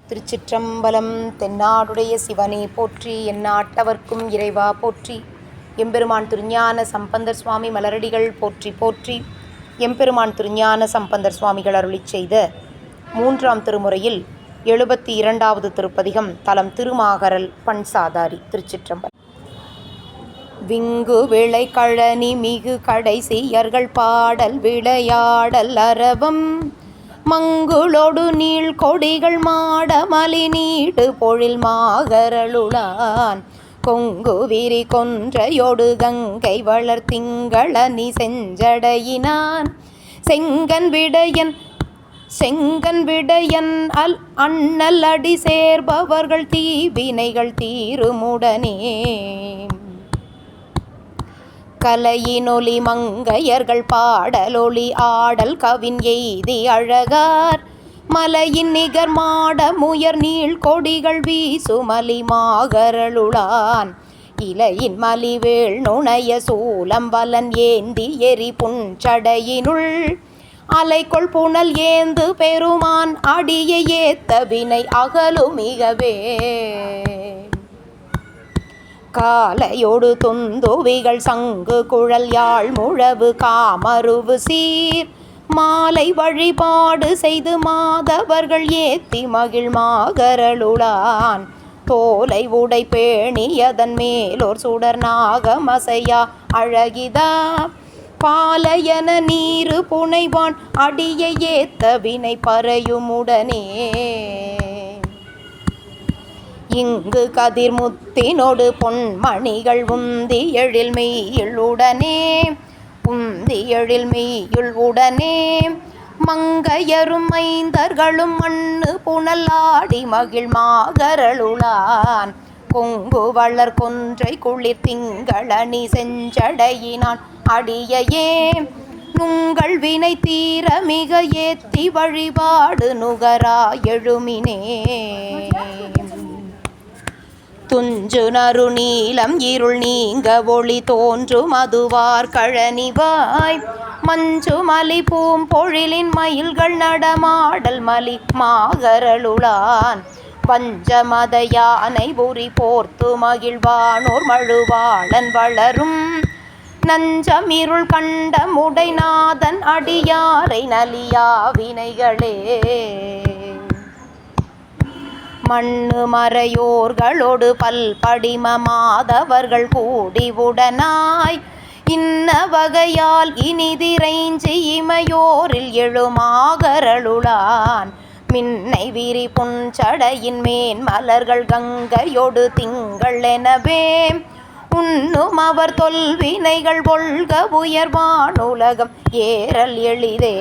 திருச்சிற்றம்பலம். தென்னாடுடைய சிவனே போற்றி, எந்நாட்டவர்க்கும் இறைவா போற்றி. எம்பெருமான் திருஞான சம்பந்தர் சுவாமி மலரடிகள் போற்றி போற்றி. எம்பெருமான் திருஞான சம்பந்தர் சுவாமிகள் அருளிச் செய்த 3ஆம் திருமுறையில் 72வது திருப்பதிகம். தலம் திருமாகரல், பண் சாதாரி. திருச்சிற்றம்பலம். விங்கு விளை கழனி மிகு கடைசியர்கள் பாடல் விளையாடல் அரவம் மங்குளொடு நீள் கொடிகள் மாட மலி நீடு பொழில் மாகரலுளான் கொங்கு விரி கொன்றையொடு கங்கை வளர் திங்களனி செஞ்சடையினான் செங்கன் விடையன் அண்ணல் அடி சேர்பவர்கள் தீவினைகள் தீருமுடனே கலையினொலி மங்கையர்கள் பாடலொலி ஆடல் கவின் எய்தி அழகார் மலையின் நிகர் மாட முயர் நீள் கொடிகள் வீசுமலி மாகரலுளான் இலையின் மலிவேள் நுணைய சூலம் வலன் ஏந்தி எரி புஞ்சடையினுள் அலைகொள் புனல் ஏந்து பெருமான் அடியை ஏத்த வினை அகலுமிகவே காலையொடு துந்துவிகள் சங்கு குழல் யாழ் முழவு காமருவு சீர் மாலை வழிபாடு செய்து மாதவர்கள் ஏத்தி மகிழ் மாகரலுளான் தோலை உடை பேணியதன் மேலோர் சுடர் நாகமசையா அழகிதா பாலையன நீரு புனைவான் அடியை ஏத்த வினை பறையுமுடனே இங்கு கதிர் முத்தினொடு பொன்மணிகள் உந்தி எழில் மெய்யுள் உடனே மங்கையரும் மைந்தர்களும் மண்ணு புனல் ஆடி மகிழ் மாகரலுளான் கொங்கு வளர் கொன்றை குளிர் திங்களனி செஞ்சடையினான் அடியையே நுங்கள் வினை தீர மிக ஏத்தி வழிபாடு நுகரா எழுமினே துஞ்சு நறு நீலம் இருள் நீங்க ஒளி தோன்று மதுவார் கழனிவாய் மஞ்சு மலி பூம்பொழிலின் மயில்கள் நடமாடல் மலி மாகரலுளான் பஞ்சமத யானை புரி போர்த்து மகிழ்வானோர் மழுவாளன் வளரும் நஞ்சம் இருள் கண்ட முடைநாதன் அடியாரை நலியா வினைகளே மண்ணு மறையோர்களோடு பல்படிம மாதவர்கள் கூடி உடனாய் இன்ன வகையால் இனிதிரைஞ்சி இமையோரில் எழுமாகரலுளான் மின்னை விரி புஞ்சடையின் மேன் மலர்கள் கங்கையொடு திங்கள் எனவே உண்ணும் அவர் தொல்வினைகள் ஒல்க உயர்வானுலகம் ஏறல் எளிதே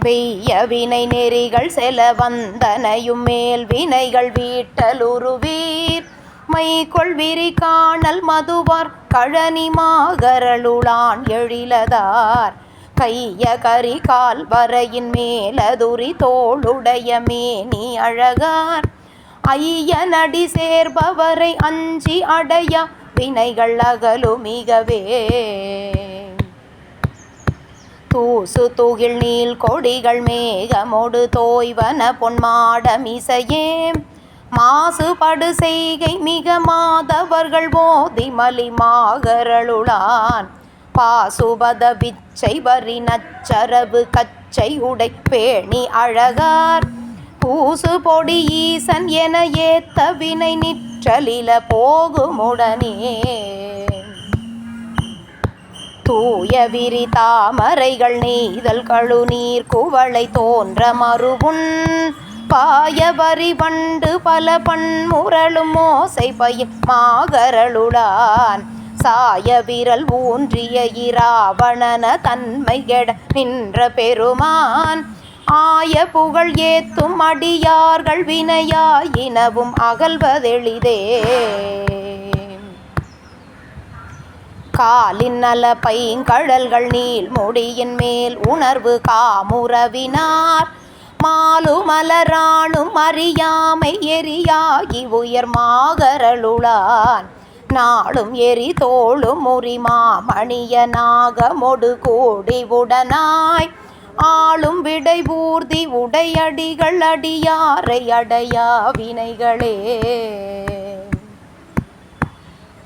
வெய்ய வினை நெறிகள் செல வந்தனையும் மேல் வினைகள் வீட்டலுருவீர் மைகொள் விரி காணல் மதுவார் கழனி மாகரலுளான் எழிலதார் கைய கரி கால் வரையின் மேலதுரி தோளுடைய மேனி அழகார் ஐயனடி சேர்பவரை அஞ்சி அடைய வினைகள் அகலுமிகவே தூசு துகில் நீள் கொடிகள் மேகமொடு தோய்வன பொன்மாடமிசையே மாசுபடு செய்கை மிக மாதவர்கள் போதி மலி மாகரலுளான் பாசுபத விச்சை வரி நச்சரவு கச்சை உடை பேணி அழகார் பூசு பொடி ஈசன் என ஏத்த வினை நிற்றலில போகுமுடனே தூய விரி தாமரைகள் நெய்தல் கழுநீர் குவளை தோன்ற மறுபுண் பாய வரி வண்டு பல பன்முரளும் மோசை பயில் மாகரலுளான் சாய விரல் ஊன்றிய இராவணன தன்மை கெட நின்ற பெருமான் ஆய புகழ் ஏத்தும் அடியார்கள் வினையாயினவும் அகல்வதெளிதே காலின் நல பைங்கழல்கள் நீள் முடியின் மேல் உணர்வு காமுறவினார் மாலு மலரானும் அறியாமை எரியாகி உயர் மாகரலுளான் நாளும் எரி தோளும் முறி மாமணிய நாகமொடு கூடி உடனாய் ஆளும் விடைபூர்தி உடையடிகள் அடியாரை அடையா வினைகளே.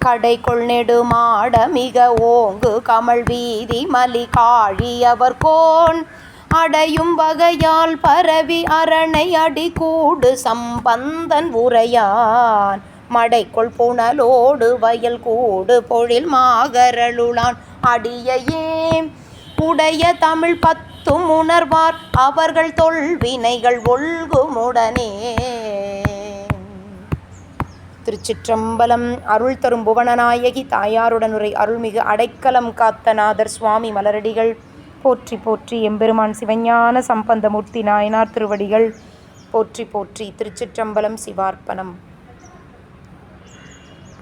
கடைகொள் நெடுமாட மிக ஓங்கு கமழ் வீதி மலி காழியவர் கோன் அடையும் வகையால் பரவி அரணை அடி கூடு சம்பந்தன் உரையான் மடைக்கொள் புனலோடு வயல் கூடு பொழில் மாகரலுளான் அடியையே உடைய தமிழ் பத்தும் உணர்வார் அவர்கள் தொல்வினைகள் ஒல்குமுடனே. திருச்சிற்றம்பலம். அருள் தரும் புவனநாயகி தாயாருடனுரை அருள்மிகு அடைக்கலம் காத்த நாதர் சுவாமி மலரடிகள் போற்றி போற்றி. எம்பெருமான் சிவஞான சம்பந்தமூர்த்தி நாயனார் திருவடிகள் போற்றி போற்றி. திருச்சிற்றம்பலம். சிவார்ப்பணம்.